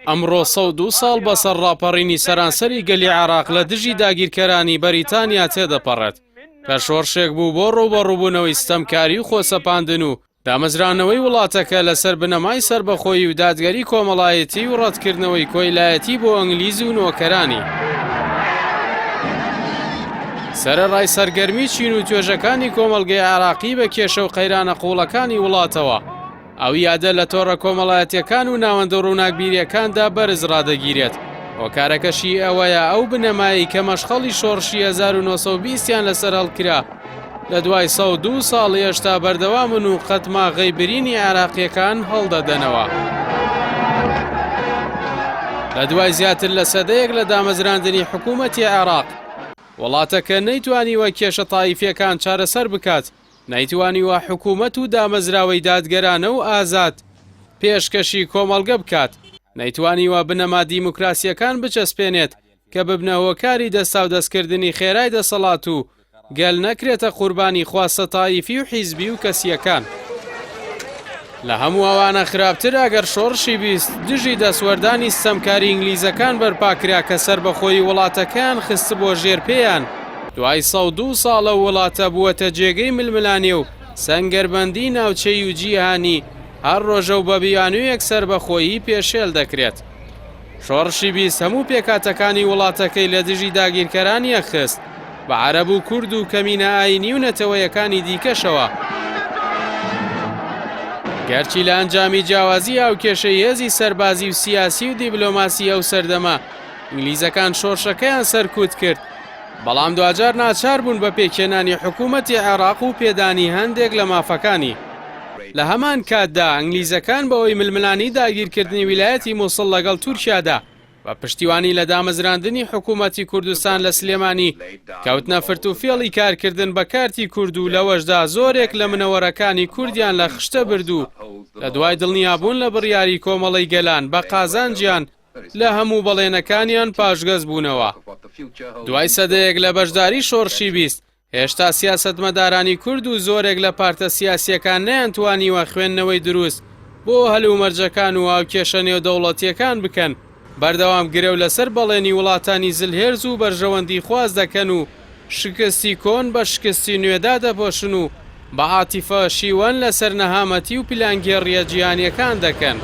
ئەمڕۆ 102 ساڵ بەسەر ڕاپەڕینی سەرانسەری گەلی عێراق لە دژی داگیرکەرانی بەریتانیا تێدەپەڕێت کە شۆڕشێک بوو بۆ ڕووبەڕووبوونەوەی ستەمکاری و خۆسەپاندن و دامەزرانەوەی وڵاتەکە لەسەر بنەمای سربەخۆیی و دادگەری کۆمەڵایەتی و ڕەتکردنەوەی کۆیلایەتی بۆ ئەنگلیز و نۆکەرانی. سەرەڕای سەرگەرمی چین و توێژەکانی کۆمەڵگەی عێراقی بە کێشە و قەیرانە قوڵەکانی وڵاتەوە ئەو یادە لە تۆڕە کۆمەڵایەتیەکان و ناوەندە ڕووناکبیریەکاندا بەرز ڕادەگیرێت. هۆکارەکەشی ئەوەیە ئەو بنەمایی کە مەشخەڵی شۆڕشی 1920یان لەسەر هەڵکرا لە دوای 102 ساڵ هێشتا بەردەوامن و قەتماغەی برینی عێراقیەکان هەڵدەدەنەوە. لە دوای زیاتر لە سەدەیەک لە دامەزراندنی حکوومەتی عێراق وڵاتەکە نەیتوانیوە کێشە تایفیەکان چارەسەر بکات، نەیتوانیوە حکوومەت و دامەزراوەی دادگەرانە و ئازاد پێشکەشی کۆمەڵگە بکات، نەیتوانیوە بنەما دیموکراسیەکان بچەسپێنێت کە ببنە هۆکاری دەستا و دەستکردنی خێرای دەسەڵات و گەل نەکرێتە قوربانی خواستە تایفی و حیزبی و کەسیەکان. لە هەموو ئەوانە خراپتر ئەگەر شۆڕشی بیست دژی دەسوەردانی ستەمکاری ئینگلیزەکان بەرپاکرا کە سربەخۆی وڵاتەکان خست بۆ ژێرپێیان. دوای 102 ساڵە وڵاتە بووەتە جێگەی ململانێ و سەنگەربەندی ناوچەی و جیهانی هەر ڕۆژە و بە بیانوویەک سربەخۆیی پێشێل دەکرێت. شۆڕشی بیست هەموو پێکاتەکانی وڵاتەکەی لە دژی داگیرکەرانیە خست بە عەرەب و کورد و کەمینە ئاینی و نەتەوەیەکانی دیکەشەوە. گەرچی لە ئەنجامی جیاوازی ئەو کێشەی هێزی سەربازی و سیاسی و دیبلۆماسی ئەو سەردەما ئینگلیزەکان شۆڕشەکەیان سەرکوت کرد، بەڵام دوجار ناچار بوون بە پێکهێنانی حکوومەتی عێراق و پێدانی هەندێک لە مافەکانی. لە هەمان کاتدا ئینگلیزەکان بەوەی ململانی داگیرکردنی ویلایەتی مووسڵ لەگەڵ تورکیادا بە پشتیوانی لە دامەزراندنی حکوومەتی کوردستان لە سلێمانی کەوتنە فرتوفێڵی کارکردن بە کارتی کورد و لەوەشدا زۆرێک لە منەوەرەکانی کوردیان لە خشتە بردو لە دوای دڵنیابوون لە بڕیاری کۆمەڵی گەلان بە قازانجیان لە هەموو بەڵێنەکانیان پاشگەز بوونەوە. دوای سەدەیەک لە بەشداری شۆڕشی بیست هێشتا سیاسەتمەدارانی کورد و زۆرێک لە پارتە سیاسیەکان نەیانتوانیوە خوێندنەوەی دروست بۆ هەلومەرجەکان و ئاو کێشە نێودەوڵەتیەکان بکەن، بەردەوام گرێو لەسەر بەڵێنی وڵاتانی زلهێرز و بەرژەوەندی خواز دەکەن و شکستی کۆن بە شکستی نوێدا دەپۆشن و بە عاتیفە شیوەن لەسەر نەهامەتی و پلانگێڕیە جیهانیەکان دەکەن.